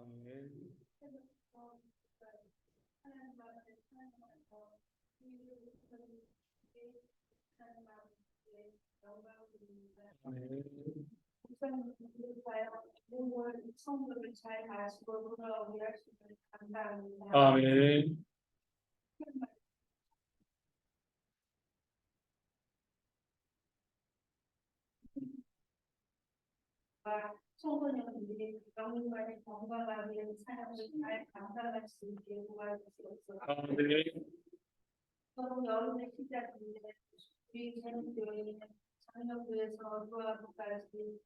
아멘. 아멘. 목사님, 성도를 잘 아시고 돌아오게 하시면 감사합니다. 아멘. 청소년들이 영웅만의 건강하게 삶을 잘 감당할 수 있게 도와주시옵소서. 아멘. 서로 여름의 시작인데 우리 재능교회는 작년도에서 도와주까지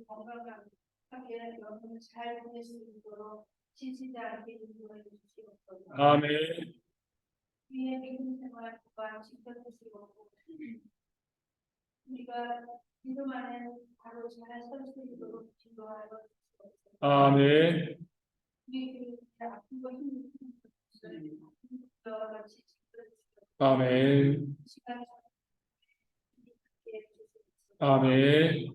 건강하게 여름을 잘 보낼 수 있도록 지치지 않게 인도해 주시옵소서. 아멘. 우리의 믿음 생활과 지켜주시고 우리가 믿음 안에 바로 잘 설 수 있도록 기도하여 주시옵소서. 아멘. 우리 아픈 거 힘든 여러 가지 아멘. 시간 아멘.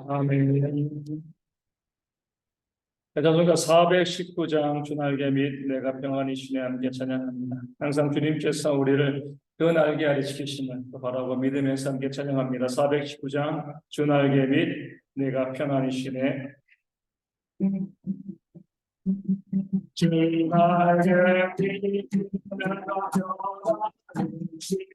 아멘. 대장송가 419장 주날개 및 내가 평안히 주님 함께 찬양합니다. 항상 주님께서 우리를 그 날개 아래 지키심을 바라고 믿으면서 함께 찬양합니다. 419장 주날개 및 내가 평안히 쉬네. 주날개 및 내가 평안히 쉬네.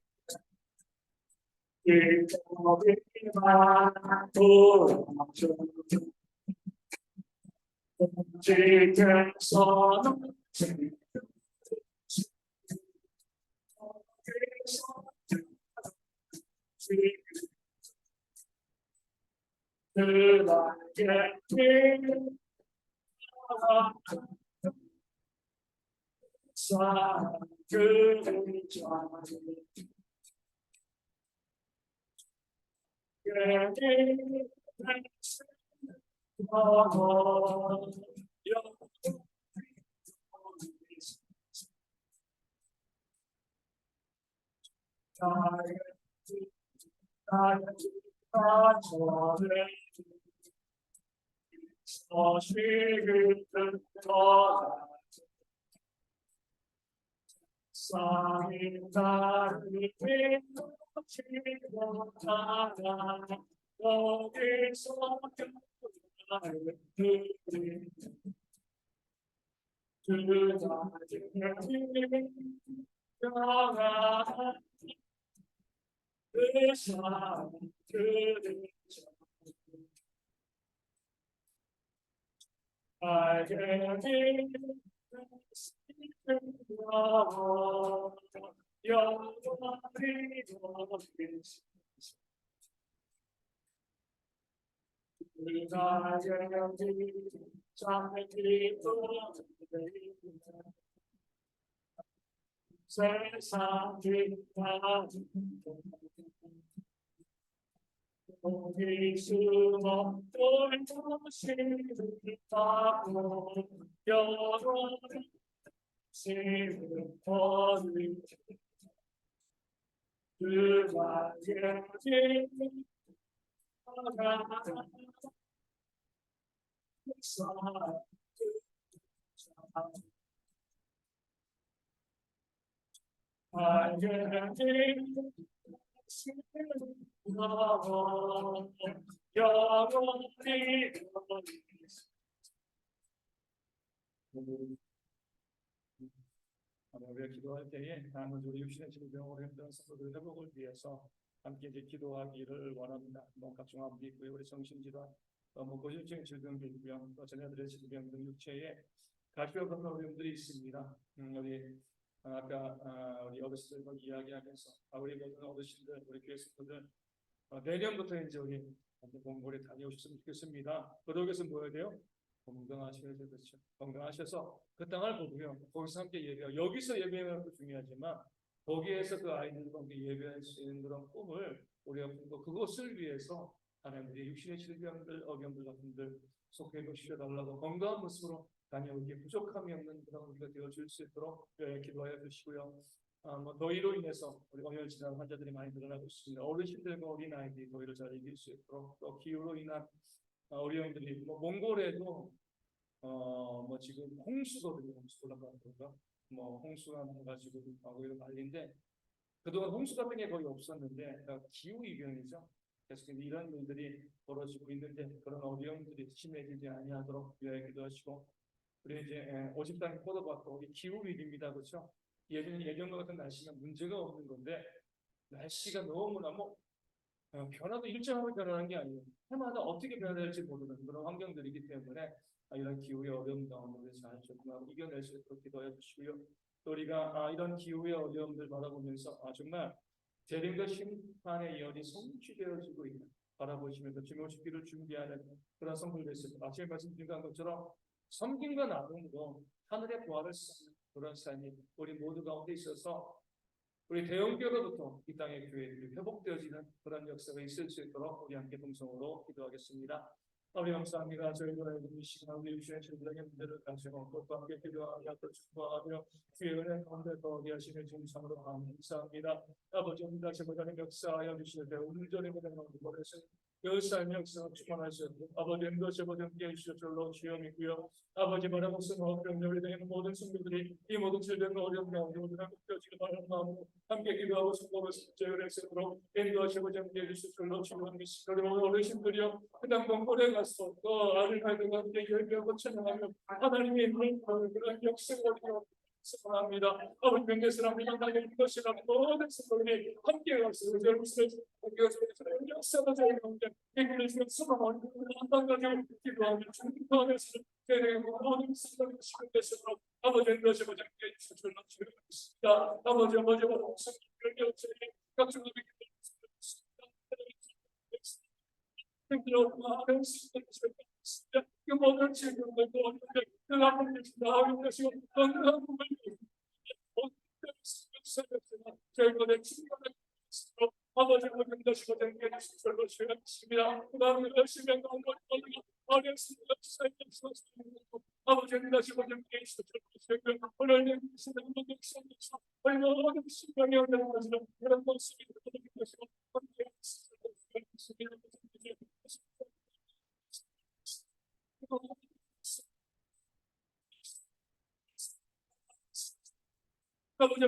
우리가 기도할 때에 남은 우리 육신의 질병으로 힘든 성도들 회복을 위해서 함께 이제 기도하기를 원합니다. 뭔가 종합도 있고요, 우리 정신질환, 고질적인 질병도 있고요, 또 자녀들의 질병 등 육체에 가시화된 어려움들이 있습니다. 우리 아까 우리 어르신들과 이야기하면서 우리 모든 어르신들, 우리 교회 성도들 내년부터 이제 우리 공부를 다녀오셨으면 좋겠습니다. 그러기 뭐 해야 돼요? 건강하셔야 되죠. 그렇죠. 건강하셔서 그 땅을 보고요. 거기서 함께 예배하고, 여기서 예배하는 것도 중요하지만 거기에서 그 아이들과 함께 예배할 수 있는 그런 꿈을 우리가 품고 그것을 위해서 하나님의 육신의 질병들, 어려움들 같은 들 속해 주시달라고 건강한 모습으로 다녀오기에 부족함이 없는 그런 우리가 되어줄 수 있도록 기도하여 주시고요. 더위로 인해서 우리 어혈 질환 환자들이 많이 늘어나고 있습니다. 어르신들과 어린 아이들이 더위를 잘 이길 수 있도록 또 기후로 인한 어려움들이 몽골에도 지금 홍수거든요. 홍수 올라가니까 홍수가 나가지고 하고 이런 난리인데 그동안 홍수 같은 게 거의 없었는데 기후 이변이죠. 그래서 이런 일들이 벌어지고 있는데 그런 어려움들이 심해지지 아니하도록 위하여 하시고 우리 이제 오십 땅에 포도밭도 우리 기후 위기입니다, 그렇죠? 예전과 같은 날씨는 문제가 없는 건데 날씨가 너무너무 변화도 일정하게 변하는 게 아니에요. 해마다 어떻게 변할지 모르는 그런 환경들이기 때문에 이런 기후의 어려움 가운데 잘 이겨낼 수 있도록 기도해 주시고요. 또 우리가 이런 기후의 어려움들 바라보면서 정말 재림과 심판의 예언이 성취되어지고 있는 바라보시면서 주님오시기를 준비하는 그런 성도들 있습니다. 아침에 말씀드린 것처럼 섬김과 나눔으로 하늘의 부활을 쌓는 그런 삶이 우리 모두 가운데 있어서 우리 대형교회로부터 이 땅의 교회들이 회복되어지는 그런 역사가 있을 수 있도록 우리 함께 동성으로 기도하겠습니다. 아버지 감사합니다. 저희가 이 시간 우리 주의 신들에게 문제를 가지고 또 함께 기도하며 또 축복하며 주의 은혜 가운데 더하게 하시는 중상으로 감사합니다. 아버지 오늘 다시 보자는 역사하여 주시는데 온전히 보는 것에서 그 삶의 역사가 충만하셨고 아버지 인도시 보자 함께 해주실 줄로 주여 믿고요. 아버지 바라보시는 어려움을 되는 모든 성도들이 이 모든 질병과 어려움 가운데 오늘 함께하시길 바라는 마음으로 함께 기도하고 축복을 저희를 액션으로 인도하시고 함께 해주실 줄로 주여 믿습니다. 우리 오늘 어르신들이요 그냥 몽골에 가서 또 아들과 함께 열매하고 찬양하며 하나님의 있는 그런 역사를 축복합니다. 아버지 명예스럽게 만나는 것이라 모든 성도들이 함께 가서 여러분들 역사가 저희 가운데 이끌어 주는 수고하는 한번 가지고 기도하며 축복하면서 저희의 모든 성도들이 시간되시도록 아버지 인도하시고 함께 해주실 줄로 주옵니다. 아버지 성령의 각종 그 모든 질문들도 없는데 그 앞에 나아가는 것이고 건강한 몸을 저희들의 친구들 아버지 모든 것이 고생해 주신 줄로 주였습니다. 그 다음에 열심히 가는 것 어렸습니다. 아버지 다시 고생해 주신 줄로 주였고 오늘 내 모든 모든 성도서 모든 신명이 얻는 것으로 그런 모습이 되는 것이고 함께 주셨습니다. 아버지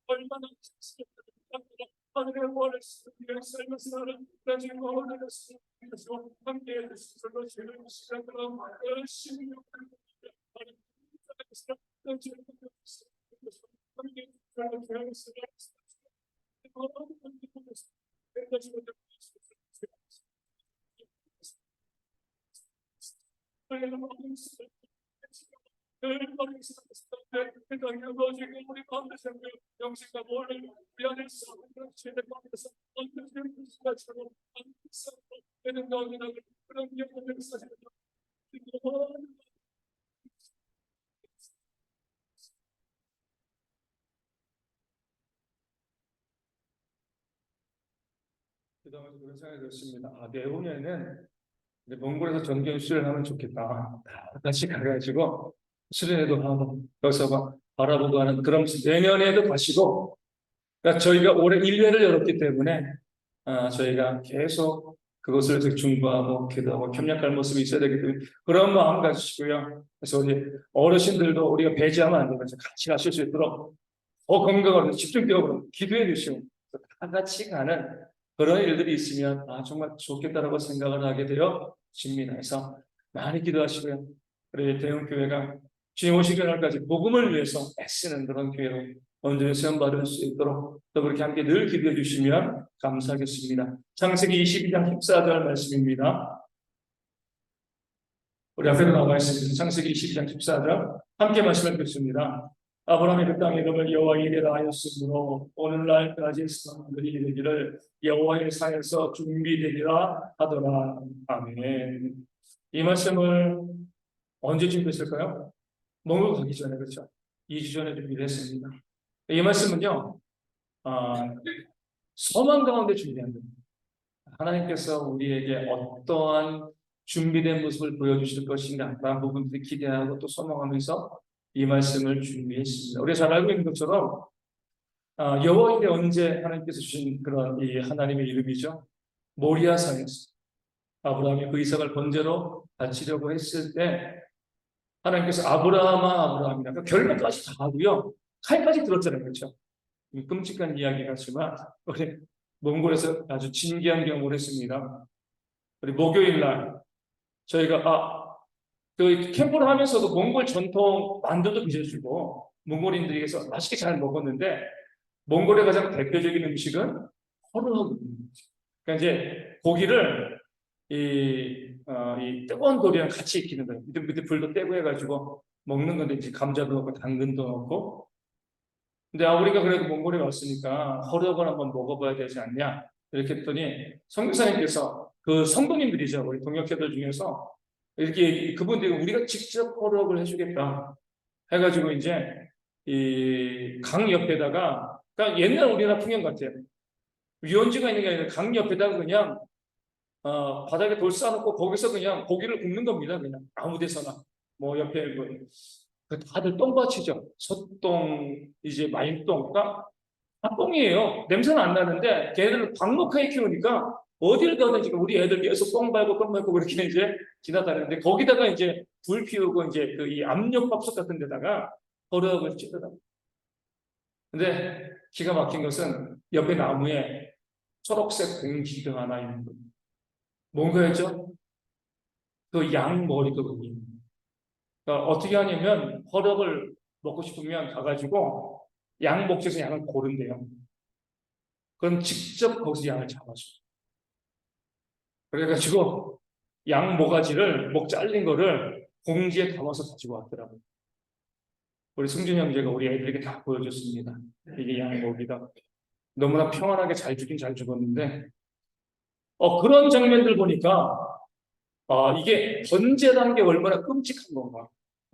얼마나 하늘의 원을 삶에서 나중에 원하는 것으로 함께해 주시고 지금 시간으로 열심히 우리 가운데 생겨 영생과 모를 위안을 쌓는 최대 가운데서 언제든 수가처럼 되는 가운데 그런 영혼을 사시는 그동안 그런 생각이 들었습니다. 내후년에는 몽골에서 전경수를 하면 좋겠다. 같이 가가지고 수련회도 하고 여기서 바라보고 하는 그런 내년에도 가시고 그러니까 저희가 올해 1회를 열었기 때문에 저희가 계속 그것을 중보하고 기도하고 협력할 모습이 있어야 되기 때문에 그런 마음 가지시고요. 그래서 우리 어르신들도 우리가 배제하면 안 되면서 같이 가실 수 있도록 더 건강하고 집중적으로 기도해 주시고 다 같이 가는 그런 일들이 있으면 정말 좋겠다라고 생각을 하게 되어 집니다. 그래서 많이 기도하시고요. 우리 대형교회가 주님 오시기 전까지 복음을 위해서 애쓰는 그런 교회로 온전히 세움받을 수 있도록 또 그렇게 함께 늘 기도해 주시면 감사하겠습니다. 창세기 22장 14절 말씀입니다. 우리 앞에도 나와 있습니다. 창세기 22장 14절 함께 말씀을 듣습니다. 아브라함이 그 땅의 이름을 여호와 이레라 하였으므로 오늘날까지 사람들이 이르기를 여호와의 산에서 준비되리라 하더라. 아멘. 이 말씀을 언제 준비했을까요? 몽골 가기 전에, 그렇죠? 2주 전에 준비를 했습니다. 이 말씀은요, 소망 가운데 준비한 겁니다. 하나님께서 우리에게 어떠한 준비된 모습을 보여주실 것인가 라는 부분들이 기대하고 또 소망하면서 이 말씀을 준비했습니다. 우리가 잘 알고 있는 것처럼 여호와께 언제 하나님께서 주신 그런 이 하나님의 이름이죠. 모리아 산에서 아브라함이 그 이삭을 번제로 바치려고 했을 때 하나님께서 아브라함이라 결국까지 다 하고요. 칼까지 들었잖아요. 그렇죠? 끔찍한 이야기 같지만 우리 몽골에서 아주 진기한 경험을 했습니다. 우리 목요일 날 저희가 그 캠프를 하면서도 몽골 전통 만두도 빚어주고 몽골인들에게서 맛있게 잘 먹었는데 몽골의 가장 대표적인 음식은 호르호그입니다. 그러니까 이제 고기를 이 뜨거운 돌이랑 같이 익히는 거예요. 밑에 불도 떼고 해가지고 먹는 건데 이제 감자도 넣고 당근도 넣고. 근데 우리가 그래도 몽골에 왔으니까 호르호그를 한번 먹어봐야 되지 않냐 이렇게 했더니 성교사님께서 그 성도님들이죠. 우리 동역자들 중에서 이렇게 그분들이 우리가 직접 호르호그를 해주겠다 해가지고 이제 이 강 옆에다가 그러니까 옛날 우리나라 풍경 같아요. 유원지가 있는 게 아니라 강 옆에다가 그냥 바닥에 돌 쌓아놓고 거기서 그냥 고기를 굽는 겁니다. 그냥 아무 데서나 뭐 옆에 뭐 다들 똥밭이죠. 솥똥 이제 마인똥 그러니까 똥이에요. 냄새는 안 나는데 걔네들은 광목하게 키우니까 어디를 가든지 우리 애들 계속 똥 밟고 그렇게 이제 지나다니는데 거기다가 이제 불 피우고 이제 그 이 압력밥솥 같은 데다가 버럭을 찌더라고. 근데 기가 막힌 것은 옆에 나무에 초록색 공기가 하나 있는 거예요. 뭔가였죠? 그 양 머리거든요. 그러니까 어떻게 하냐면 버럭을 먹고 싶으면 가가지고 양 목에서 양을 고른대요. 그럼 직접 거기서 양을 잡아줘. 그래가지고 양 모가지를 목 잘린 거를 공지에 담아서 가지고 왔더라고요. 우리 승준 형제가 우리 애들에게 다 보여줬습니다. 이게 양 모기다. 너무나 평안하게 잘 죽긴 잘 죽었는데 그런 장면들 보니까 이게 번제라는 게 얼마나 끔찍한 건가.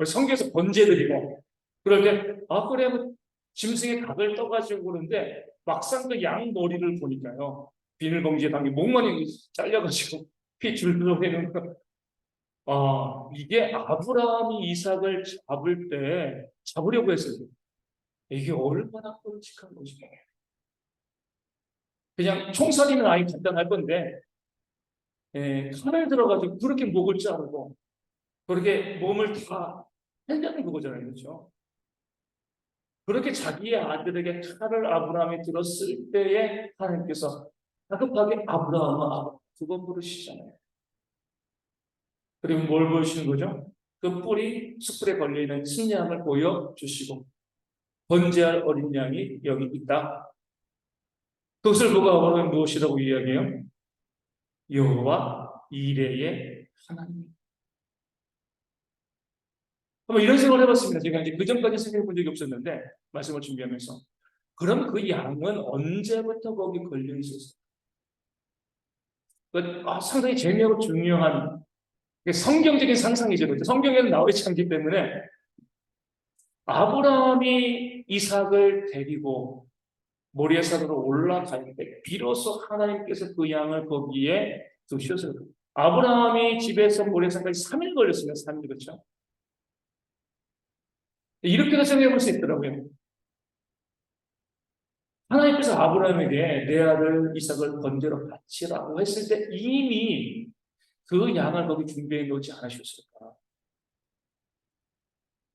성경에서 번제드리고 그럴 때 그래 뭐 짐승의 각을 떠가지고 그러는데 막상 그 양 머리를 보니까요. 비닐봉지에 담겨 목만이 잘려가지고 피 줄줄 흐르는 거. 이게 아브라함이 이삭을 잡을 때 잡으려고 했어요. 이게 얼마나 끔찍한 것이냐. 그냥 총살이는 아예 간단할 건데 칼을 들어가지고 그렇게 목을 자르고 그렇게 몸을 다 헬려는 그거잖아요. 그렇죠? 그렇게 자기의 아들에게 칼을 아브라함이 들었을 때에 하나님께서 다급하게 아브라함아 두 번 부르시잖아요. 그리고 뭘 보여주시는 거죠? 그 뿔이 숯불에 걸려있는 순양을 보여주시고 번제할 어린 양이 여기 있다. 그것을 보고 아브라함이 무엇이라고 이야기해요? 여호와 이레의 하나님. 한번 이런 생각을 해봤습니다. 제가 이제 그 전까지 생각해 본 적이 없었는데 말씀을 준비하면서 그럼 그 양은 언제부터 거기 걸려 있었어요? 상당히 재미있고 중요한 성경적인 상상이죠. 성경에는 나와 있지 않기 때문에 아브라함이 이삭을 데리고 모리아산으로 올라갈 때 비로소 하나님께서 그 양을 거기에 두셨어요. 아브라함이 집에서 모리아산까지 3일 걸렸습니다. 3일 그렇죠? 이렇게도 생각해 볼 수 있더라고요. 하나님께서 아브라함에게 내 아들 이삭을 번제로 바치라고 했을 때 이미 그 양을 거기 준비해 놓지 않으셨을까?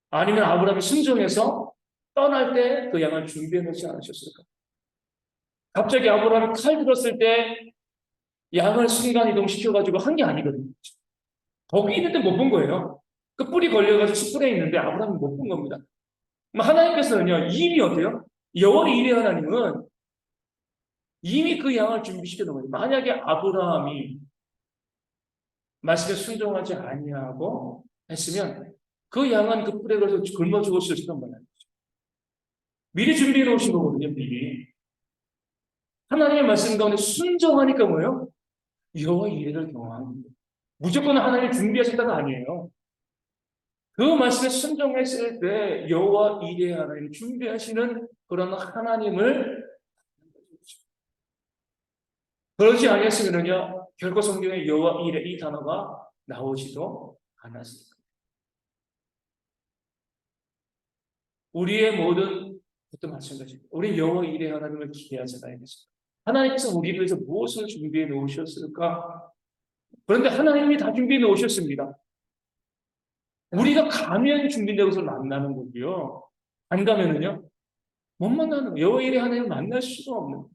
아니면 아브라함이 순종해서 떠날 때 그 양을 준비해 놓지 않으셨을까? 갑자기 아브라함이 칼 들었을 때 양을 순간 이동시켜가지고 한 게 아니거든요. 거기 있는데 못 본 거예요. 그 뿔이 걸려가지고 숯불에 있는데 아브라함이 못 본 겁니다. 하나님께서는요, 이미 어때요? 여호와 일의 하나님은 이미 그 양을 준비시켜 놓은 거예요. 만약에 아브라함이 말씀에 순종하지 아니하고 했으면 그 양은 그 뿔에 걸려서 굶어 죽었을지도 몰라요. 미리 준비해 놓으신 거거든요, 미리. 하나님의 말씀 가운데 순종하니까 뭐예요? 여호와 이레를 경험하는 거예요. 무조건 하나님 준비하셨다가 아니에요. 그 말씀에 순종했을 때 여호와 이레 하나님 준비하시는 그런 하나님을 그러지 아니했으면요 결코 성경에 여호와 이레 이 단어가 나오지도 않았습니다. 우리의 모든 것도 마찬가지입니다. 우리 여호와 이레 하나님을 기대하잖아요. 하나님께서 우리를 위해서 무엇을 준비해 놓으셨을까? 그런데 하나님이 다 준비해 놓으셨습니다. 우리가 가면 준비된 것을 만나는 거고요. 안 가면은요, 못 만나는 거예요. 여호와 이레 하나님을 만날 수가 없는 거예요.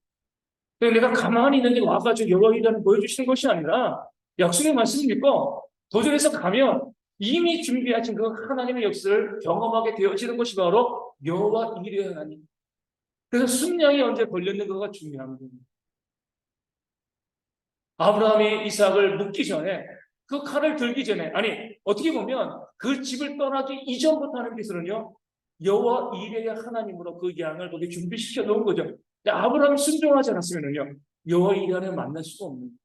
그래서 내가 가만히 있는데 와가지고 여호와 이레 하나님 보여주시는 것이 아니라 약속의 말씀을 믿고 도전해서 가면 이미 준비하신 그 하나님의 역사를 경험하게 되어지는 것이 바로 여호와 이레 하나님. 그래서 순양이 언제 걸렸는가가 중요한 겁니다. 아브라함이 이삭을 묻기 전에 그 칼을 들기 전에 아니 어떻게 보면 그 집을 떠나기 이전부터 하나님께서는요 여호와 이레의 하나님으로 그 양을 거기 준비시켜 놓은 거죠. 근데 아브라함이 순종하지 않았으면요 여호와 이레 하나님을 만날 수가 없는 거예요.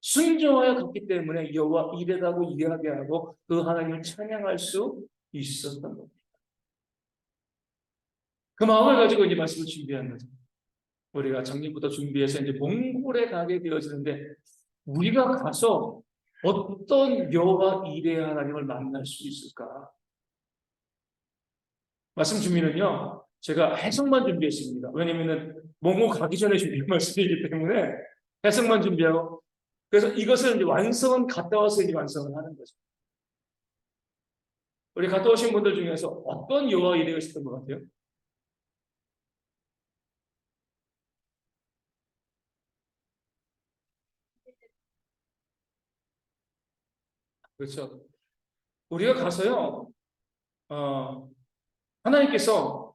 순종하여 갔기 때문에 여호와 이레라고 이야기하고 그 하나님을 찬양할 수 있었던 겁니다. 그 마음을 가지고 이제 말씀을 준비한 거죠. 우리가 작년부터 준비해서 이제 몽골에 가게 되어지는데 우리가 가서 어떤 여호와 이레 하나님을 만날 수 있을까? 말씀 준비는요, 제가 해석만 준비했습니다. 왜냐면은 몽골 가기 전에 준비한 말씀이기 때문에 해석만 준비하고 그래서 이것을 이제 완성은 갔다 와서 이제 완성을 하는 거죠. 우리 갔다 오신 분들 중에서 어떤 여호와 이레가 있었던 것 같아요? 그렇죠. 우리가 가서요, 어, 하나님께서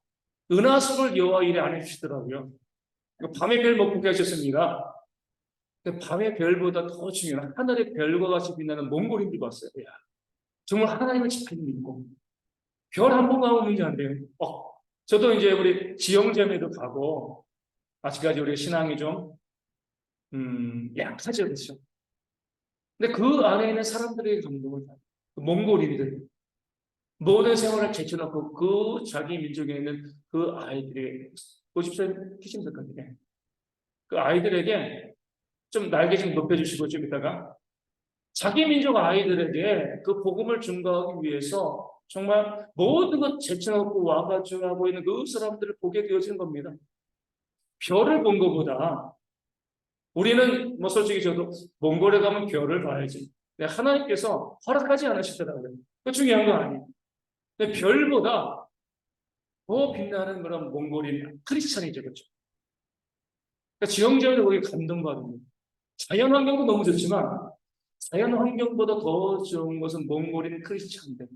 은하수를 여호와 이레 안 해주시더라고요. 밤의 별 먹고 계셨습니다. 밤의 별보다 더 중요한 하늘의 별과 같이 빛나는 몽골인들 봤어요. 야, 정말 하나님을 잘 믿고 별 한 번 가면 문제 안 돼요. 저도 이제 우리 지영점에도 가고 아직까지 우리 신앙이 좀 약하죠, 그렇죠? 근데 그 안에 있는 사람들의 감동을 받아요. 그 몽골인들 모든 생활을 제쳐놓고 그 자기 민족에 있는 그 아이들의 보십시오, 키신 것같아요. 그 아이들에게 좀 날개 좀 높여주시고 좀 이따가 자기 민족 아이들에게 그 복음을 증거하기 위해서 정말 모든 것 제쳐놓고 와가지고 하고 있는 그 사람들을 보게 되어지는 겁니다. 별을 본 것보다 우리는 뭐 솔직히 저도 몽골에 가면 별을 봐야지. 근데 하나님께서 허락하지 않으시더라고요. 그 중요한 건 아니에요. 근데 별보다 더 빛나는 그런 몽골인 크리스찬이죠, 그렇죠? 그러니까 지형적으로 거기 감동받는 자연 환경도 너무 좋지만 자연 환경보다 더 좋은 것은 몽골인 크리스찬들.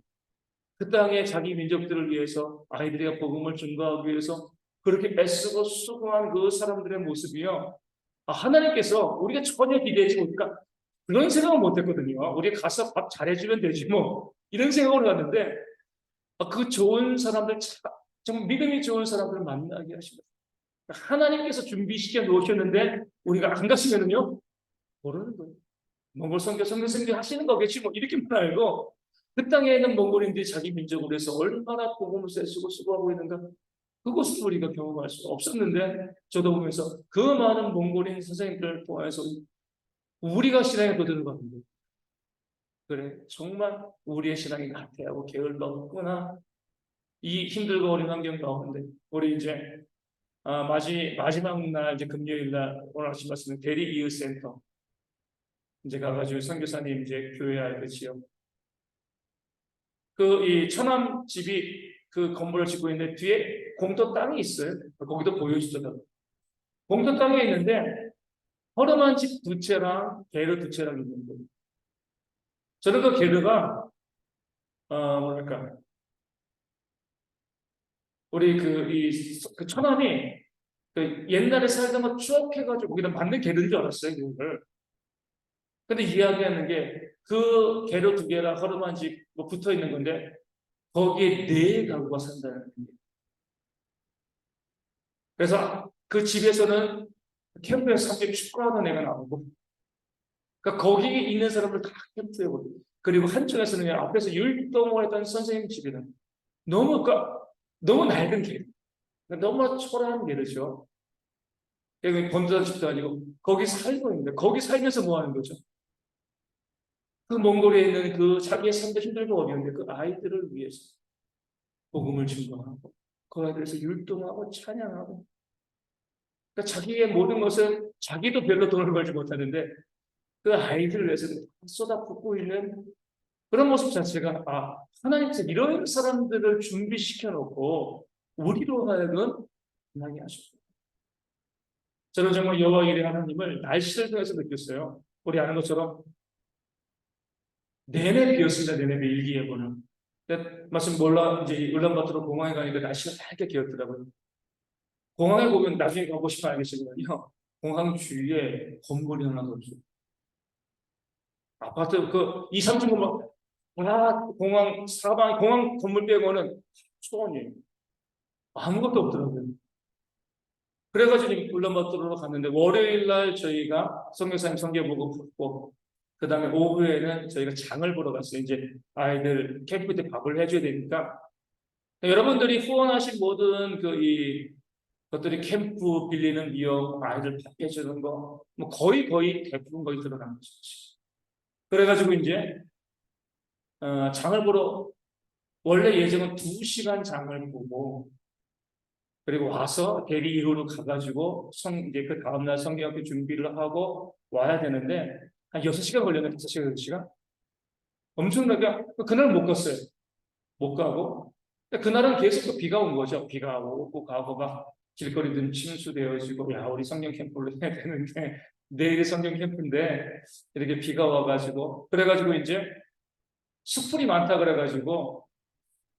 그 땅에 자기 민족들을 위해서 아이들에게 복음을 증거하기 위해서 그렇게 애쓰고 수고한 그 사람들의 모습이요. 하나님께서 우리가 전혀 기대하지 못하니까 그런 생각을 못했거든요. 우리 가서 밥 잘해주면 되지 뭐 이런 생각으로 갔는데 그 좋은 사람들 정말 믿음이 좋은 사람들을 만나게 하시고 하나님께서 준비시켜 놓으셨는데 우리가 안 갔으면은요 모르는 거예요. 몽골 선교 하시는 거겠지 뭐 이렇게만 알고 그 땅에 있는 몽골인들이 자기 민족을 위해서 얼마나 복음을 쓰고 수고하고 있는가 그것을 우리가 경험할 수 없었는데 저도 보면서 그 많은 몽골인 선생님들을 통해서 우리가 신앙에 도전을 받는데 그래 정말 우리의 신앙이 나태하고 게을렀구나 이 힘들고 어린 환경 가운데 우리 이제 마지막 날 이제 금요일 날 오늘 아침 말씀은 대리 이웃 센터 이제 가가지고 선교사님 이제 교회할 그 지역 그 이 처남 집이 그 건물을 짓고 있는데 뒤에 공터 땅이 있어요. 거기도 보여주더라고요. 공터 땅에 있는데 허름한 집 두 채랑 게르 두 채랑 있는데 저는 그 게르가 뭐랄까 우리 그 처남이 그 옛날에 살던 거 추억해가지고 거기다 맞는 게르인 줄 알았어요 그걸. 근데 이야기하는 게 그 게르 두 개랑 허름한 집 뭐 붙어 있는 건데 거기에 네 가구가 산다는 거예요. 그래서 그 집에서는 캠프에서 함께 축구하는 애가 나오고 그러니까 거기 있는 사람들 다 캠프에 오고 그리고 한쪽에서는 앞에서 율동을 했던 선생님 집이는 너무 낡은 길 너무 초라한 길이죠. 여기 건조한 집도 아니고 거기 살고 있는데 거기 살면서 뭐 하는 거죠? 그 몽골에 있는 그 자기의 삶도 힘들고 어려운데 그 아이들을 위해서 복음을 증거하고 그 아이들에서 율동하고 찬양하고 그러니까 자기의 모든 것을 자기도 별로 돈을 벌지 못하는데 그 아이들을 위해서 쏟아붓고 있는 그런 모습 자체가 하나님께서 이런 사람들을 준비시켜 놓고 우리로 하여금 만나게 하셨고 저는 정말 여호와 이레 하나님을 날씨를 통해서 느꼈어요. 우리 아는 것처럼 내내 비었습니다. 내내 일기예보는. 마침 몰라 이제 울란바토르 공항에 가니까 날씨가 밝게 기었더라고요. 공항에 보면 나중에 가고 싶으면 알겠지만요. 공항 주위에 건물이 하나도 없어요. 아파트 그 2, 3층 건물 다 공항 사방 공항 건물 빼고는 초원이에요. 아무것도 없더라고요. 그래가지고 울란바토르로 갔는데 월요일 날 저희가 선교사님 선교 보고 받고 그 다음에 오후에는 저희가 장을 보러 갔어요. 이제 아이들 캠프 때 밥을 해줘야 되니까 여러분들이 후원하신 모든 것들이 캠프 빌리는 비용, 아이들 밥 해주는 거, 뭐 거의 대부분 거의 들어가는 거죠. 그래가지고 이제 장을 보러 원래 예정은 2시간 장을 보고 그리고 와서 대리 1호로 가가지고 이제 그 다음날 성경학교 준비를 하고 와야 되는데 한 6시간 걸렸네. 5시간, 6시간? 엄청나게 그날 못 갔어요. 못 가고 그날은 계속 또 비가 온 거죠. 비가 오고 가고 막 길거리든 침수되어지고 야 우리 성경 캠프를 해야 되는데 내일 성경 캠프인데 이렇게 비가 와가지고 그래가지고 이제 숯불이 많다 그래가지고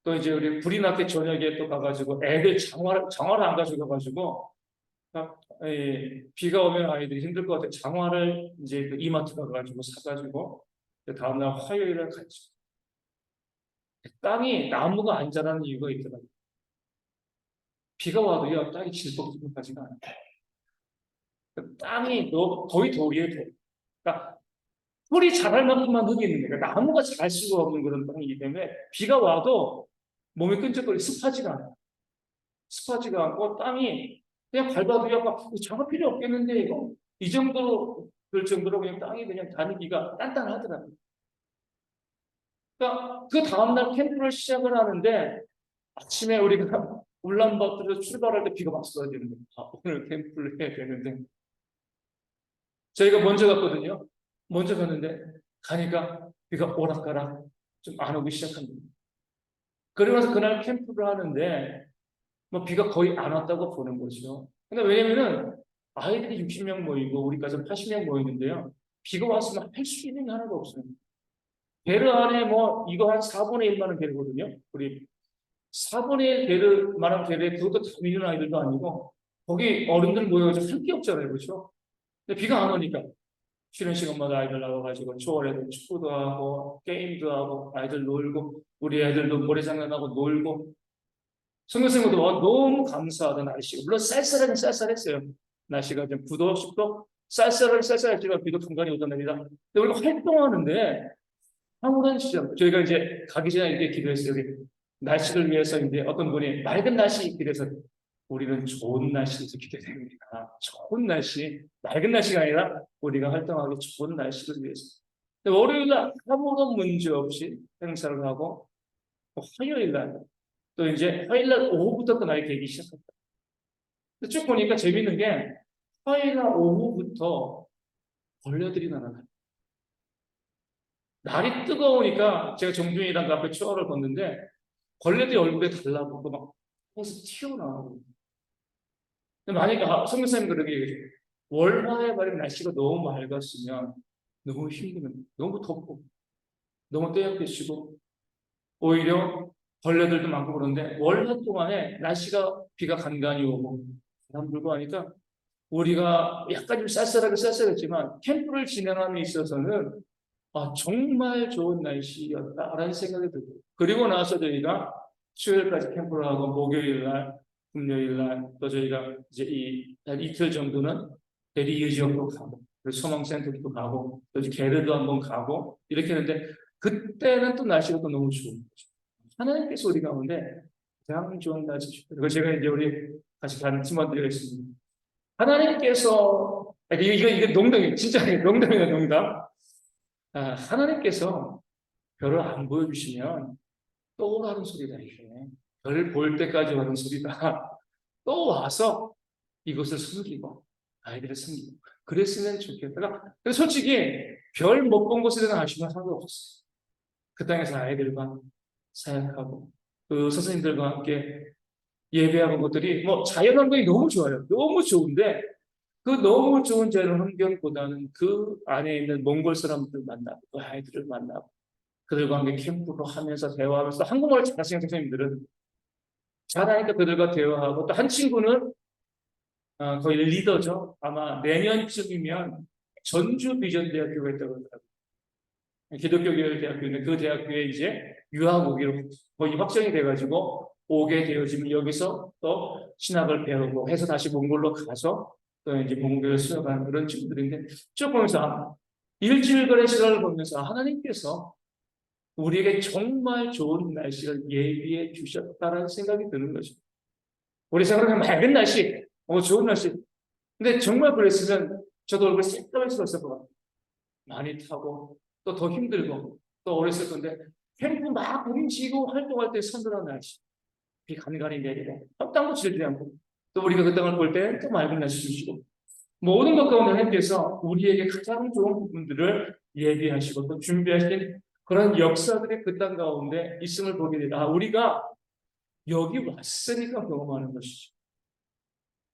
또 이제 우리 불이 났게 저녁에 또 가가지고 애들 장화를 안 가져가가지고 비가 오면 아이들이 힘들 것 같아 장화를 이제 그 이마트 가가지고 사가지고 다음날 화요일에 갔죠. 땅이 나무가 안 자라는 이유가 있더라고요. 비가 와도요 땅이 질퍽질퍽하지가 않아요. 땅이 거의 돌이에요. 돌. 그러니까 풀이 자랄 만큼만 흙이 있는 거예요. 그러니까 나무가 잘 수가 없는 그런 땅이기 때문에 비가 와도 몸이 끈적거리고 습하지가 않아요. 습하지가 않고 땅이 그냥 밟아도 약간 작업 필요 없겠는데 이거 이 정도로 그럴 정도로 그냥 땅이 그냥 다니기가 단단하더라고요. 그러니까 그 다음날 캠프를 시작을 하는데 아침에 우리가 울란바토르에서 출발할 때 비가 막 쏟아지는 거예요. 오늘 캠프를 해야 되는데 저희가 먼저 갔거든요. 먼저 갔는데 가니까 비가 오락가락 좀 안 오기 시작합니다. 그러고 나서 그날 캠프를 하는데 뭐 비가 거의 안 왔다고 보는 거죠. 근데 왜냐면은 아이들이 60명 모이고 우리까지 80명 모이는데요. 비가 왔으면 할 수 있는 게 하나도 없어요. 베르 안에 뭐 이거 한 4분의 1만원 베르거든요. 우리 4분의 1 베르만한 베르에 그것도 다 미는 아이들도 아니고 거기 어른들 모여가지고 할 게 없잖아요. 그렇죠? 근데 비가 안 오니까 쉬는 시간마다 아이들 나와가지고 초월에도 축구도 하고 게임도 하고 아이들 놀고 우리 애들도 모래장난하고 놀고 성교생님도 너무 감사하던 날씨 물론 쌀쌀하긴 쌀쌀했어요. 날씨가 좀 9도 10도 쌀쌀했지만 비도 간간히 오던 날이다. 근데 우리가 활동하는데 아무런 시점 저희가 이제 가기 전에 이렇게 기도했어요. 우리 날씨를 위해서 이제 어떤 분이 맑은 날씨 기도해서 우리는 좋은 날씨에서 기대됩니다. 좋은 날씨, 맑은 날씨가 아니라 우리가 활동하기 좋은 날씨를 위해서. 월요일 날 아무런 문제 없이 행사를 하고 화요일 날 또 이제 화요일 날 오후부터 또 날이 개기 시작합니다. 쭉 보니까 재밌는 게 화요일 날 오후부터 벌레들이 날아가요. 날이 뜨거우니까 제가 정준이랑 그 앞에 추월을 걷는데 벌레들이 얼굴에 달라붙고 막 해서 튀어나오고. 근데 만약에 성교사님 그렇게 얘기해요. 월화에 말이면 날씨가 너무 맑았으면 너무 힘들면 너무 덥고 너무 떼약해지고 오히려 벌레들도 많고 그런데 월화 동안에 날씨가 비가 간간히 오고 바람 불고 하니까 우리가 약간 좀 쌀쌀했지만 캠프를 진행함에 있어서는 정말 좋은 날씨였다라는 생각이 들고 그리고 나서 저희가 수요일까지 캠프를 하고 목요일 날, 금요일 날 또 저희가 이제 한 이틀 정도는 대리 지역으로 가고 그리고 소망센터도 가고 또 이제 게르도 한번 가고 이렇게 했는데 그때는 또 날씨가 또 너무 좋은 거죠. 하나님께서 우리 가운데 가장 좋은 날씨 주셨다. 그리고 제가 이제 우리 같이 가는 팀원들이 있습니다. 하나님께서 이거 농담이 진짜 농담이에요 농담. 하나님께서 별을 안 보여주시면 또 하는 소리다 이게. 별 볼 때까지 하는 소리다. 또 와서 이것을 숨기고 아이들을 숨기고 그랬으면 좋겠다. 그러니까 솔직히 별 못 본 곳에 대한 아쉬움은 하나도 없었어요. 그 땅에서 아이들과 사역하고 그 선생님들과 함께 예배하는 것들이 뭐 자연 환경이 너무 좋아요. 너무 좋은데 그 너무 좋은 자연 환경보다는 그 안에 있는 몽골 사람들 만나고 그 아이들을 만나고 그들과 함께 캠프로 하면서 대화하면서 한국말을 잘하시는 선생님들은 잘하니까 그들과 대화하고 또 한 친구는 거의 리더죠. 아마 내년쯤이면 전주 비전대학교가 있다고 하더라고요. 기독교 대학교인데 그 대학교에 이제 유학 오기로 거의 확정이 돼가지고 오게 되어지면 여기서 또 신학을 배우고 해서 다시 몽골로 가서 또 이제 몽골을 수업하는 그런 친구들인데 쭉 보면서 일주일간의 시간을 보면서 하나님께서 우리에게 정말 좋은 날씨를 예비해 주셨다라는 생각이 드는 거죠. 우리 생각하면 맑은 날씨, 좋은 날씨. 근데 정말 그랬으면 저도 얼굴 새까맣게 썼을 것 같아요. 많이 타고 또 더 힘들고 또 어렸을 건데 캠프 막 움직이고 활동할 때 선선한 날씨. 비 간간히 내리고 땅도 질지 않고 또 우리가 그 땅을 볼 때 또 맑은 날씨 주시고 모든 것 가운데 하나님께서 우리에게 가장 좋은 부분들을 예비하시고 또 준비하신 그런 역사들이 그 땅 가운데 있음을 보게 되다. 우리가 여기 왔으니까 경험하는 것이죠.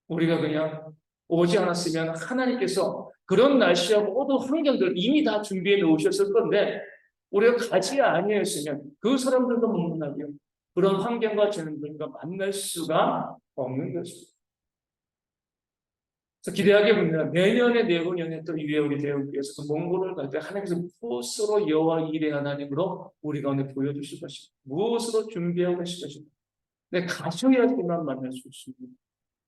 우리가 그냥 오지 않았으면 하나님께서 그런 날씨와 모든 환경들 이미 다 준비해 놓으셨을 건데 우리가 가지 아니했으면 그 사람들도 못 만나고요. 그런 환경과 재능들과 만날 수가 없는 것입니다. 그래서 기대하게 보면 내년에 내후년에 또 이후에 우리 대우교회에서 몽골을 갈 때 하나님께서 무엇으로 여호와 일의 하나님으로 우리 가운데 보여주실 것입니다. 무엇으로 준비하고 계실 것입니다. 근데 가셔야지만 만날 수 있습니다.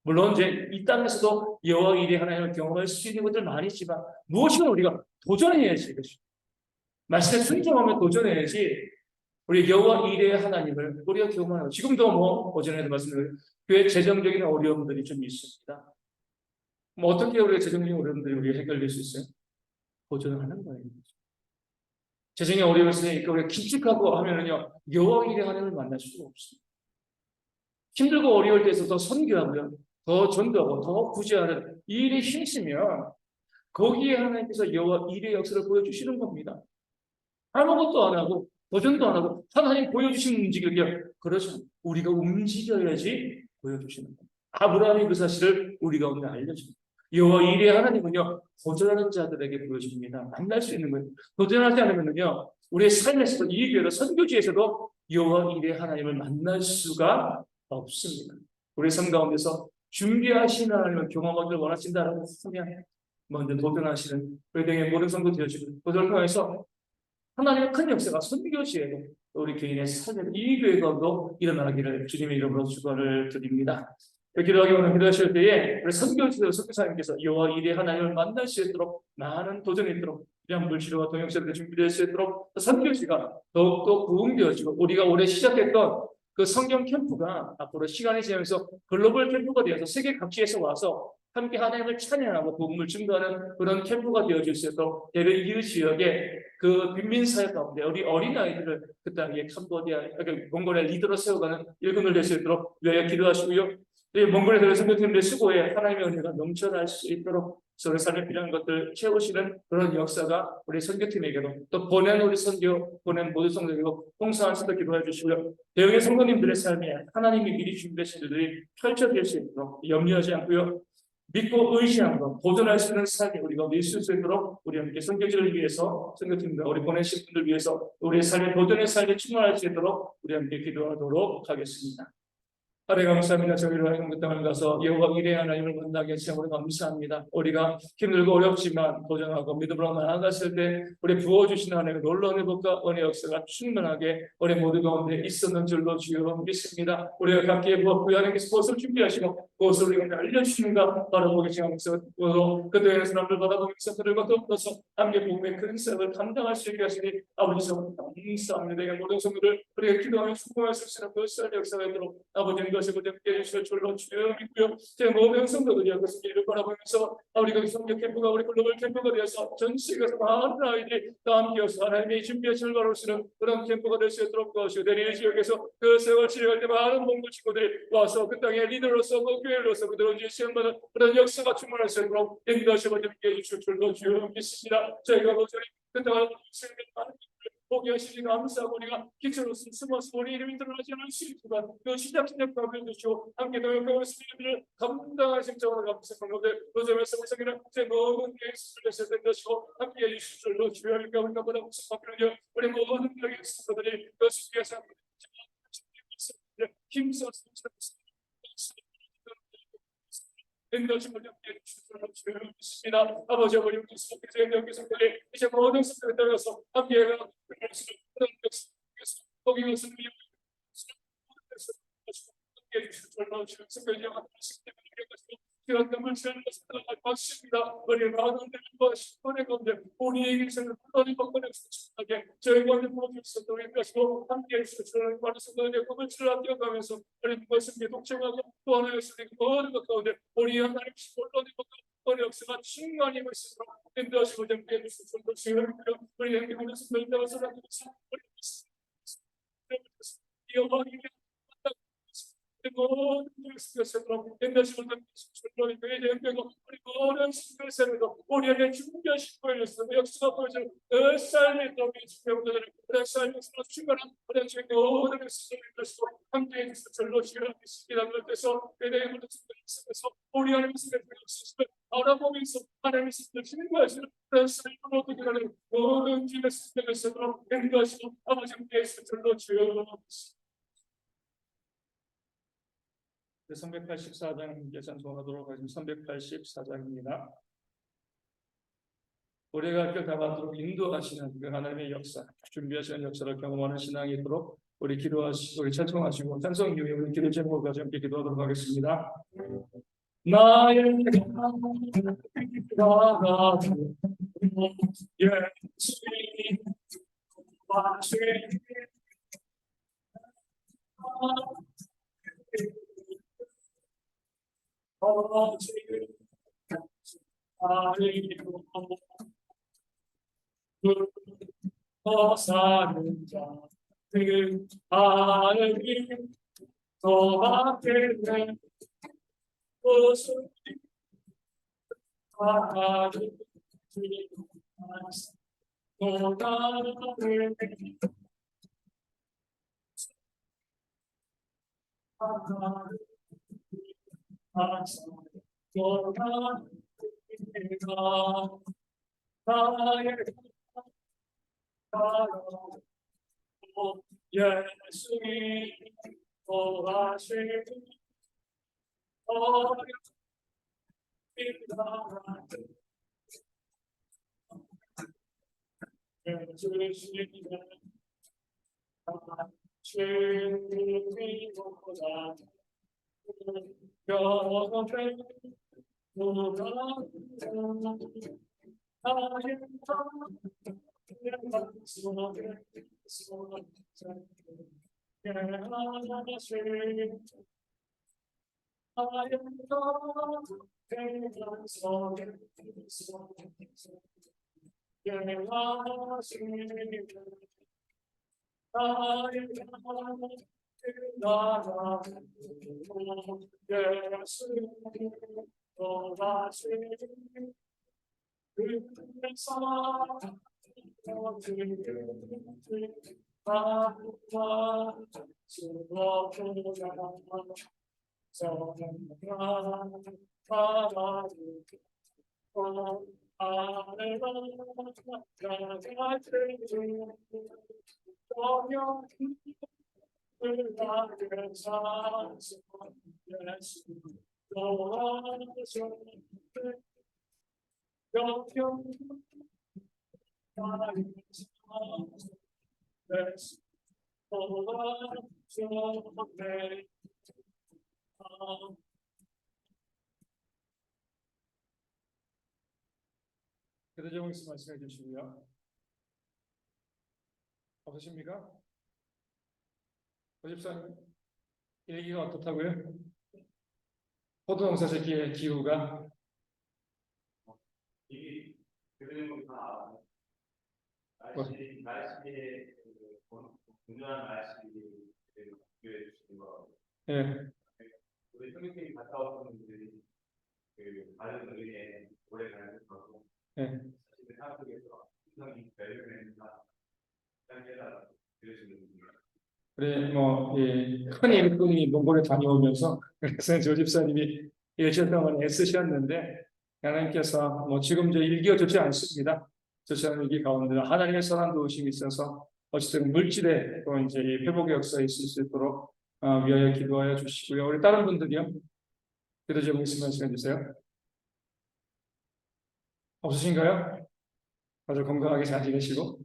물론 이제 이 땅에서도 여호와 일의 하나님을 경험할 수 있는 것들 많이 있지만 무엇이든 우리가 도전해야지 이것이. 말씀에 순종하면 도전해야지 우리 여호와 일의 하나님을 우리가 경험하고 지금도 뭐 어제도 말씀드린 교회 재정적인 어려움들이 좀 있습니다. 어떻게 우리가 재정적인 어려움들이 우리가 해결될 수 있어요? 도전을 하는 거예요. 재정의 어려움이 있으니까 우리가 기축하고 하면은요 여호와 일의 하나님을 만날 수가 없습니다. 힘들고 어려울 때에서 더 선교하고요, 더 전도하고 더 구제하는 이 일에 힘쓰면 거기에 하나님께서 여호와 일의 역사를 보여주시는 겁니다. 아무것도 안 하고 도전도 안 하고 하나님 보여주시는 움직이기를 그렇죠. 우리가 움직여야지 보여주시는 겁니다. 아브라함이 그 사실을 우리 가운데 알려줍니다. 여호와 일의 하나님은요 도전하는 자들에게 보여줍니다. 만날 수 있는 거예요. 도전하지 않으면요 우리의 삶에서도 이 교회로 선교지에서도 여호와 일의 하나님을 만날 수가 없습니다. 우리 삶 가운데서 준비하시는 하나님을 경험하기를 원하신다라고 하면 먼저 도전하시는 우리 등의 모든 성도 되어지고 그들을 통해서 하나님의 큰 역사가 선교지에도 우리 교인의 삶에 이 교회가도 일어나기를 주님의 이름으로 축원을 드립니다. 기도하기 원하는 기도하실 때에 우리 선교지도 선교사님께서 여호와 일의 하나님을 만날 수 있도록 많은 도전이 있도록 이러한 물질과 동역자들이 준비될 수 있도록 선교지가 더욱더 부흥되어지고 우리가 올해 시작했던 그 성경 캠프가 앞으로 시간이 지나면서 글로벌 캠프가 되어서 세계 각지에서 와서 함께 하나님을 찬양하고 복음을 증거하는 그런 캠프가 되어질 수 있도록 대를 이웃 지역에 그 빈민사회 가운데 우리 어린아이들을 그 땅에 캄보디아, 몽골의 리더로 세워가는 일꾼을 될 수 있도록 위하여 기도하시고요. 이 몽골에서 선교팀들의 수고에 하나님의 은혜가 넘쳐날 수 있도록 서로 삶에 필요한 것들 채우시는 그런 역사가 우리 선교팀에게도 또 보낸 우리 선교 보낸 모든 성도들고 봉사한 선도 기도해 주시고요. 대형의 성도님들의 삶에 하나님이 미리 준비하신 일들이 펼쳐질 수 있도록 염려하지 않고요. 믿고 의지함으로 도전할 수 있는 삶이 우리가 있을 수 있도록 우리 함께 선교지를 위해서 선교팀과 우리 보내신 분들 위해서 우리의 삶의 도전의 삶에 충만할 수 있도록 우리 함께 기도하도록 하겠습니다. 하나님 감사합니다. 저희를 하여금 그 땅을 가서 여호와 이레 하나님을 만나게 하시니 우리 감사합니다. 우리가 힘들고 어렵지만 도전하고 믿음으로 나아갔을 때 우리 부어주시는 하나님의 놀라운 회복과 은혜 역사가 충분하게 우리 모두 가운데 있었는 줄로 주여 믿습니다. 우리가 각기의 부어 하나님께서 그것을 준비하시고 그것을 우리가 알려주시는가 바라보게 지하면서 그들의 사람들 바라보면서 그들과 더불어서 함께 복음의 큰 셈을 감당할 수 있게 하시니 아버지 성령 감사합니다. 이 모든 성도들 우리가 기도하며 수고할 수 있는 그 쌀 역사가 있도록 아버지 것을 그대께 해주실 줄로 주여 믿고요. 제 모든 성도들이 그것을 길을 바라보면서 우리가 성교 캠프가 우리 글로벌 캠프가 되어서 전 세계에서 많은 아이들이 다 함께여서 하나님이 준비하실 바로시는 그런 캠프가 될 수 있도록 도와주시고 내일 지역에서 그 세월 치료할 때 많은 몽골 친구들이 와서 그 땅의 리더로서 교회로서 그들은 이제 시험받은 그런 역사가 충만할 수 있도록 인도하시고 함께 해주실 줄로 주여 믿습니다. 저희가 모조리 그 땅을 많은 보게 하시니 감사하고 우리가 기초로서 숨어서 우리 이름이 드러나지 않을 수 있지만 그 시작과 변주시고 함께 노력하고 스님들을 감당하신 자와 감사한 것들 그 점에서 우리는 제 모든 예수를 된 것이고 함께 해주실 줄로 주여니까 우리가 보다 무슨 우리 모든 여기 스님들이 그 수기에서 힘써서 인도심을 함께 주시옵소서. 주십니다. 아버지 아버지 우리 여기서 이제 모든 성도를 따라서 함께 거기 것을 우리 마음들과 십번의 건데 우리에게서는 하나님 법권에 수치하게 저희가 모두에서 또인 것이고 함께 해주시는 바로서의 법을 아껴가면서 우리 것을 독점하고 또 하나의 수익 모든 것 가운데 우리 하나님 본론의 법권 역사가 충만히 있으므로 인도하시고 함께 해주시는 것이 우리 함께 하는 순간 따라서 여호와의 모든 것으로 인도하시고 우리 모든 것으로 우리에게 준비하신 거였어. 역사가 보여주는 그 삶의 동이 중요하다는 그런 삶에서 충분한 그런 주의 모든 것을 함께 해주셔서 절로 지어주시기를 그래서 그대의 모든 속에서 우리 하나님께서 역사를 알아보면서 하나님께서 신뢰하시는 그런 삶으로 되기를 모든 주의 속에서 인도하시고 아버지 함께 해주셔서 절로 지어주시옵소서. 384장 예찬송하도록 하겠습니다. 384장입니다. 우리가 그 다가도록 인도하시는 그 하나님의 역사, 준비하시는 역사를 경험하는 신앙이 있도록 우리 기도하시고 우리 찬송하시고 찬송 이후에 우리 기도 제목까지 함께 기도하도록 하겠습니다. 나의 가가 예수님 사는 자들 하늘이 더 밖에는 무슨 하나님 또 다른 예수님 도와주시는 나라 예수 또다시 그래서 그대로 말씀해 주시고요. 없으십니까? 고집사님 일기가 어떻다고요? 포도농사 짓기의 기후가 이 그림은 다 날씨에 중요한 날씨에 비교해 주시는 거. 예, 우리 형님이 갔다 오신 분들이 그 다른 의미에 오래 가는 거고. 예. 사실 한국에서 형이 매일매일 다 해달라고 그러시는 분이에요. 그래 큰 일꾼이 몽골에 다녀오면서 그래서 조 집사님이 일주일 동안 애쓰셨는데 하나님께서 지금 저 일기가 좋지 않습니다. 좋지 않은 일기 가운데 하나님의 선한 도우심이 있어서 어쨌든 물질에 또 이제 이 회복의 역사에 있을 수 있도록 위하여 기도하여 주시고요. 우리 다른 분들이요. 기도 좀 말씀해 주세요. 없으신가요? 다들 건강하게 잘 지내시고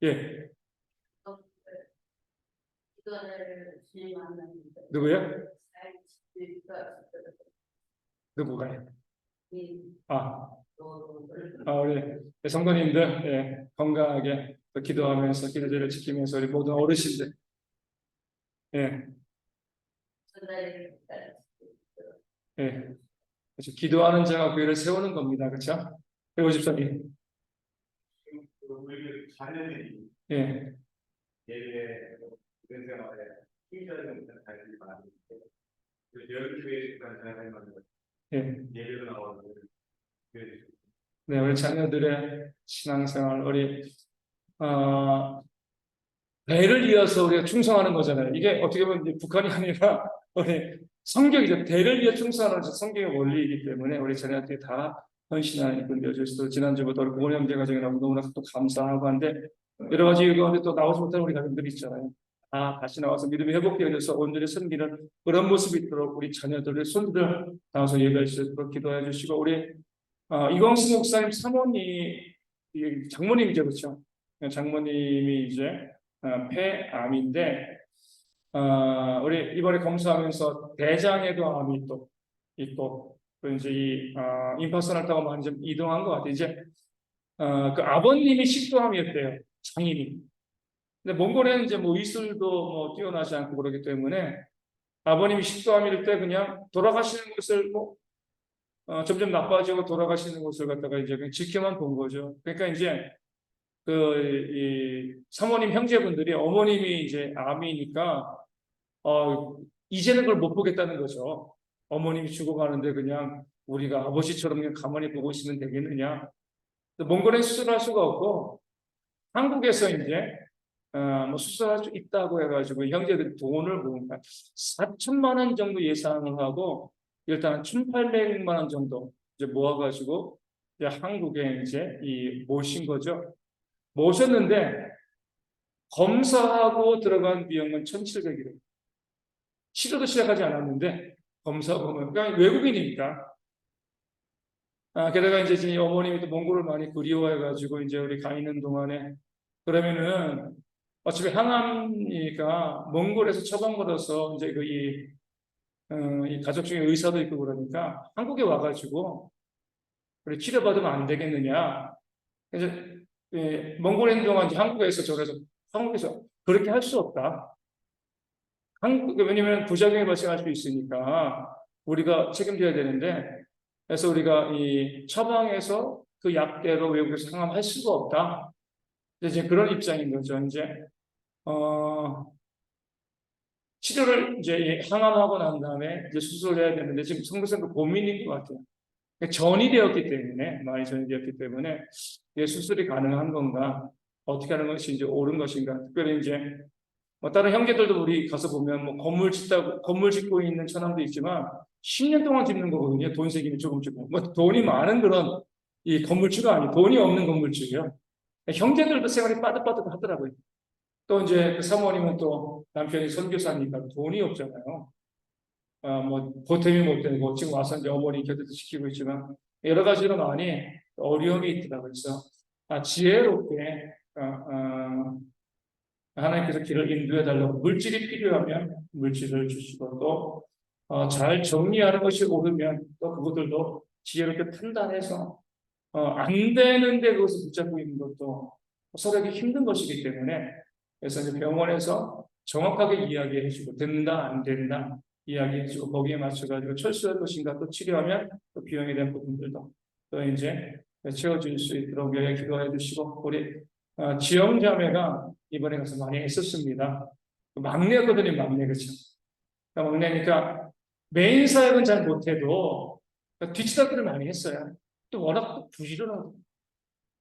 예. 누구요? 누구가요? 우리 성도님들 예, 건강하게 또 기도하면서 기도제를 지키면서 우리 모든 어르신들 예, 예, 그렇죠. 기도하는 자가 교회를 세우는 겁니다. 그렇죠? 그리고 집사님 우리 자녀들이 예, 예배 그런 생활에 힘들는 못하는 자녀들이 많은데 여기 교회에 있는 자녀들만 예. 예배로 나오는 교회들. 네, 우리 자녀들의 신앙생활, 우리 대를 이어서 우리가 충성하는 거잖아요. 이게 어떻게 보면 이제 북한이 아니라 우리 성경이죠. 대를 이어 충성하는 성경의 원리이기 때문에 우리 자녀한테 다 헌신하는 이분 되어주셔서 지난주부터 우리 부모님 형제 가정이 너무나 또 감사하고 한데 여러 가지 가운데 또 나오지 못하는 우리 가정들이 있잖아요. 다시 나와서 믿음이 회복되어져서 온전히 섬기는 그런 모습이 있도록 우리 자녀들의 손들 나와서 예배할 수 있도록 기도해 주시고 우리 이광수 목사님 사모님 장모님이죠, 그렇죠? 장모님이 이제 폐암인데 우리 이번에 검사하면서 대장에도 암이 또 있고 또 이제 이 임파선을 타고 많이 좀 이동한 것 같아요. 이제 그 아버님이 식도암이었대요, 장인이. 근데 몽골에는 이제 뭐 이슬도 뭐 뛰어나지 않고 그러기 때문에 아버님이 식도암일 때 그냥 돌아가시는 것을 점점 나빠지고 돌아가시는 것을 갖다가 이제 그냥 지켜만 본 거죠. 그러니까 이제 이 사모님 형제분들이 어머님이 이제 암이니까 이제는 그걸 못 보겠다는 거죠. 어머님이 죽어가는데 그냥 우리가 아버지처럼 그냥 가만히 보고 있으면 되겠느냐. 몽골에 수술할 수가 없고 한국에서 이제 뭐 수술할 수 있다고 해가지고 형제들이 돈을 모으니까 4천만 원 정도 예상을 하고 일단 1,800만 원 정도 이제 모아가지고 이제 한국에 이제 모신 거죠. 모셨는데 검사하고 들어간 비용은 1,700이래요. 치료도 시작하지 않았는데 검사 보면 그냥 외국인이니까. 게다가 이제 어머님이 또 몽골을 많이 그리워해가지고 이제 우리 가 있는 동안에 그러면은 어차피 항암이니까 몽골에서 처방받아서 이제 이 가족 중에 의사도 있고 그러니까 한국에 와가지고 우리 치료받으면 안 되겠느냐. 그래서 몽골에 있는 동안 이제 한국에서 그렇게 할 수 없다. 왜냐면 부작용이 발생할 수 있으니까 우리가 책임져야 되는데 그래서 우리가 이 처방해서 그 약대로 외국에서 상암할 수가 없다. 이제 그런 입장인 거죠. 이제 치료를 이제 항암하고 난 다음에 이제 수술을 해야 되는데 지금 성도생도 고민인 것 같아요. 전이 되었기 때문에, 많이 전이 되었기 때문에 이게 수술이 가능한 건가, 어떻게 하는 것이 이제 옳은 것인가. 특별히 이제 뭐 다른 형제들도 우리 가서 보면 뭐 건물 짓고 있는 처남도 있지만 10년 동안 짓는 거거든요. 돈 세기는 조금씩. 뭐 돈이 많은 그런 이 건물주가 아니고 돈이 없는 건물주예요. 형제들도 생활이 빠듯빠듯 하더라고요. 또 이제 그 사모님은 또 남편이 선교사니까 돈이 없잖아요. 뭐 보탬이 못 되고 지금 와서 이제 어머니 곁에서 지키고 있지만 여러 가지로 많이 어려움이 있더라고요. 그래서 지혜롭게 하나님께서 길을 인도해 달라고 물질이 필요하면 물질을 주시고 또 잘 정리하는 것이 옳으면 또 그것들도 지혜롭게 판단해서 안 되는데 그것을 붙잡고 있는 것도 서로에게 힘든 것이기 때문에 그래서 이제 병원에서 정확하게 이야기해주고 된다 안 된다 이야기해주고 거기에 맞춰가지고 철수할 것인가 또 치료하면 또 비용에 대한 부분들도 또 이제 채워질 수 있도록 여행 기도해 주시고 우리 지영자매가 이번에 가서 많이 애썼습니다. 막내거든요, 막내 그렇죠. 막내니까 메인 사역은 잘 못해도 뒤치다들을 많이 했어요. 또 워낙 부지런하고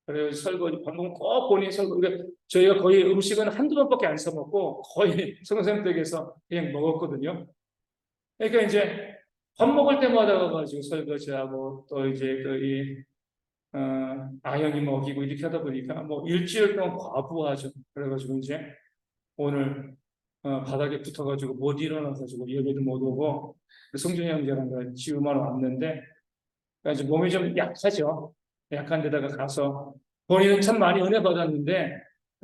그래서 설거지 방금 꼭 본인이 설거지 저희가 거의 음식은 한두 번밖에 안 써먹고 거의 선생님 댁에서 그냥 먹었거든요. 그러니까 이제 밥 먹을 때마다 가가지고 설거지하고 또 이제 아영이 먹이고 이렇게 하다 보니까 뭐 일주일 동안 과부하죠. 그래가지고 이제 오늘 바닥에 붙어가지고 못 일어나가지고 여기도 못 오고 성준이 형제랑 지우만 왔는데 그러니까 이제 몸이 좀 약하죠. 약한 데다가 가서 본인은 참 많이 은혜 받았는데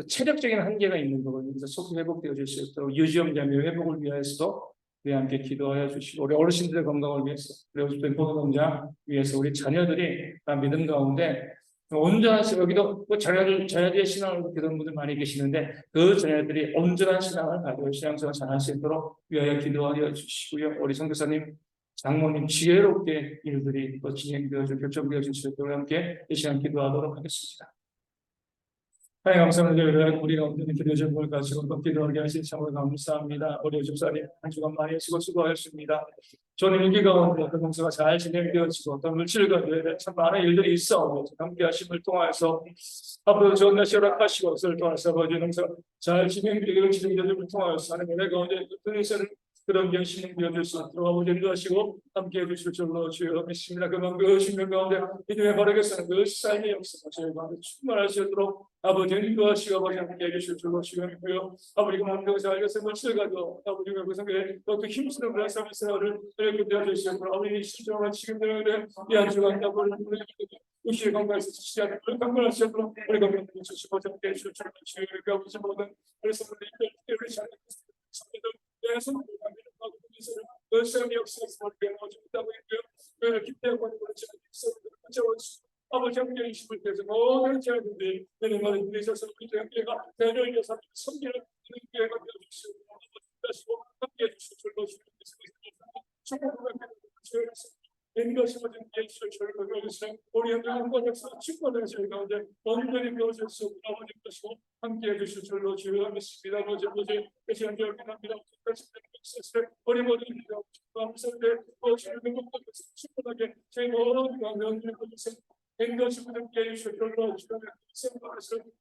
체력적인 한계가 있는 거거든요. 그래서 속 회복되어질 수 있도록 유지영 자매 회복을 위해서도 우리 함께 기도하여 주시고 우리 어르신들의 건강을 위해서 그리고 벤포동자 위해서 우리 자녀들이 다 믿음 가운데 온전한 여기도 자녀들의 신앙을 믿는 분들 많이 계시는데 그 자녀들이 온전한 신앙을 가지고 신앙생활 잘할 수 있도록 위하여 기도하여 주시고요. 우리 선교사님 장모님 지혜롭게 일들이 또 진행되어지고 결정되어진 수도록 함께 이 시간 기도하도록 하겠습니다. 하나님 감사합니다. 우리가 오늘 기도 제목을 가지고 또 기도하게 하신 참으로 감사합니다. 우리 집사님 한 주간 많이 수고하셨습니다. 저는 일기 가운데 그 공사가 잘 진행되어지고 또 물질 가운데 참 많은 일들이 있어 함께 하심을 통해서 앞으로 좋은 날씨 허락하시고 그것을 통해서 아버지 농사 잘 진행되기를 진행되기를 통하여서 하나님 은혜 가운데 뜻을 그런 결심을 되어줄 수 있도록 아버지 인도하시고 함께 해주실 줄로 주여 믿습니다. 그만 그 신명 가운데 믿음의 바르게 사는 그 삶의 역사가 저희 가운데 충만할 수 있도록 아버지 인도하시고 아버지 함께 해주실 줄로 주여 믿고요. 아버지 그만 그것을 알겠을 것을 가지고 아버지가 그 성경에 또 힘쓰는 그런 삶의 생활을 이렇게 되어주시고 아버지 시정한 지금들의 이 한 주간 아버지 의식의 건강에서 지치지 않는 그런 건강을 하시도록 우리 건강을 주시고 함께 해주실 줄로 주여 믿고 아버지 모든 그래서 우리 잘 열심히 역사에서 배워주다고 했고요. 기대하고 있는 아버지 함께 이심을 위해서 모든 자들이 내는 말을 위해서 우리 함께가 대를 위해서 섬기는 기회가 되어주시고 아버지 함께 해주실 줄로 인도심을 좀 예수를 절거하시는 우리 하나님과 역사 축복을 저희 가운데 온전히 배워줄 수 없는 아버지 것이고 함께 해주실 줄로 주여 믿습니다. 아버지 다시 한번 기도합니다. 우리 모든 기도 감사한데 오시는 것과 충분하게 저희 모든 강령들을 보내서 인도심을 함께 해주실 줄로 주여 믿습니다.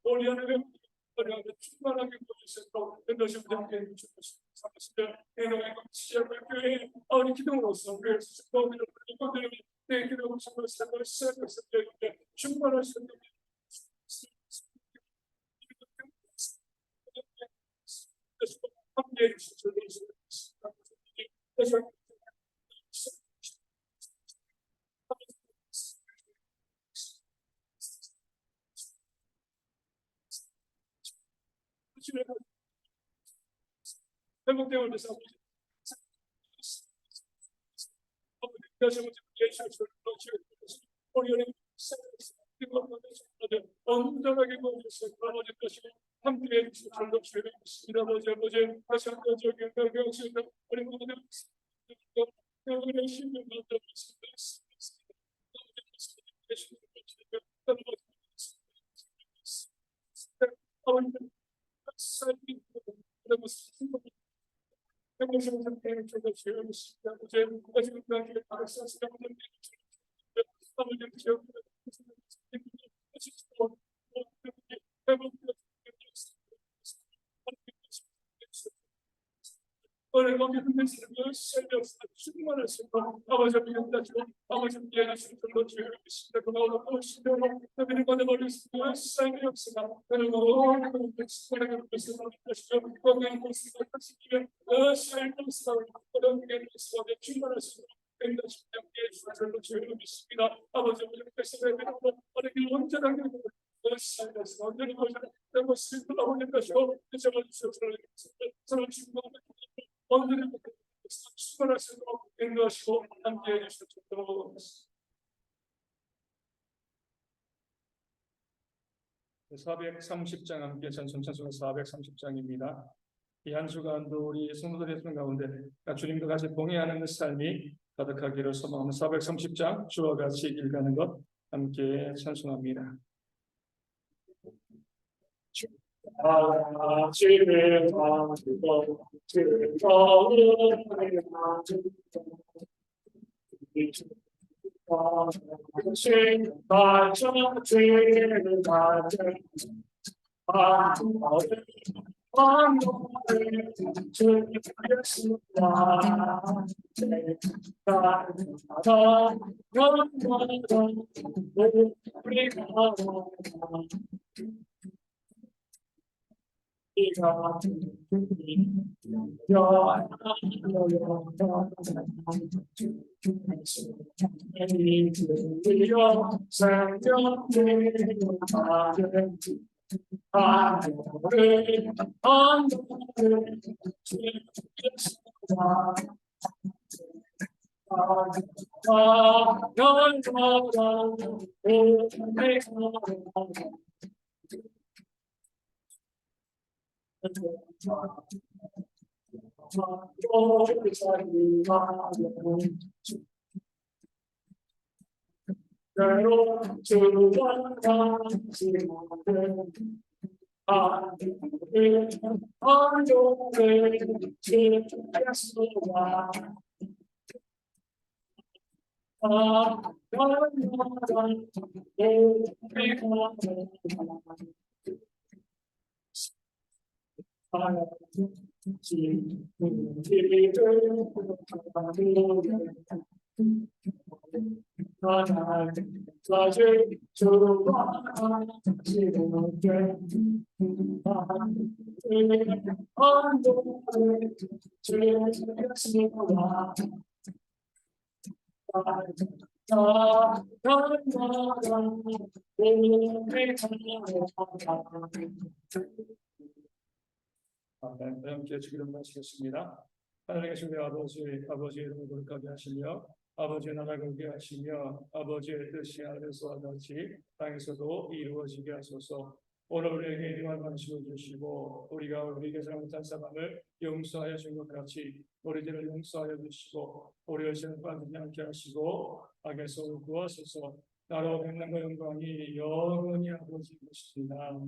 우리 하나님 충만하게 보여주셔서 인도심을 함께 해주실 것입니다. 내가 시작을 교회 우리 기도로서 교회 수고들을 내 기도를 정말 생활을 시작해서 충만할 수 있는 함께 해주실 줄로 회복되어 있는 삶 온전하게 보여주셔서 아버지 것이고 함께 해주실 줄로 주님입니다. 아버지 다시 한번 저기 명령하시는 우리 모든 영혼의 힘을 만들어주시고 아버지 삶이 오늘 거기 흔들리는 살려서 충만하시고 아버지 믿음다시고 아버지 미안하시고 그런 주의 믿으시다 그러고 오시고 그들이 받아버리시고 삶의 역사가 그리고 그들의 것을 받으시고 거기에 모습을 하시기에 삶의 역사가 그런 게 있어 충만하시고 굉장히 주님께 주의 믿습니다 아버지 믿음께서 내가 어떻게 온전하게 살려서 언제나 내가 슬픈 아버님 것이고 제발 주셔서 오늘은 출발하시고 인도하시고 함께해 주시도록 430장 함께 찬송가 430장입니다. 이 한 주간도 우리 성도들의 삶 가운데 주님과 같이 동행하는 삶이 가득하기를 소망하는 430장 주와 같이 읽어가는 것 함께 찬송합니다. 아침에 가지고 즐거운 함께 주기를 마치겠습니다. 하늘에 계신 우리 아버지의 이름을 거룩하게 하시며 아버지의 나라를 거룩하게 하시며 아버지의 뜻이 하늘에서와 같이 땅에서도 이루어지게 하소서. 오늘 우리에게 일용할 만식을 주시고 우리가 우리에게 잘못한 사람을 용서하여 준 것 같이 우리들을 용서하여 주시고 우리의 죄를 빠지지 않게 하시고 악에서 구하소서. 나라와 평강과 영광이 영원히 아버지 것입니다.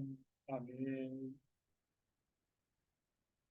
아멘.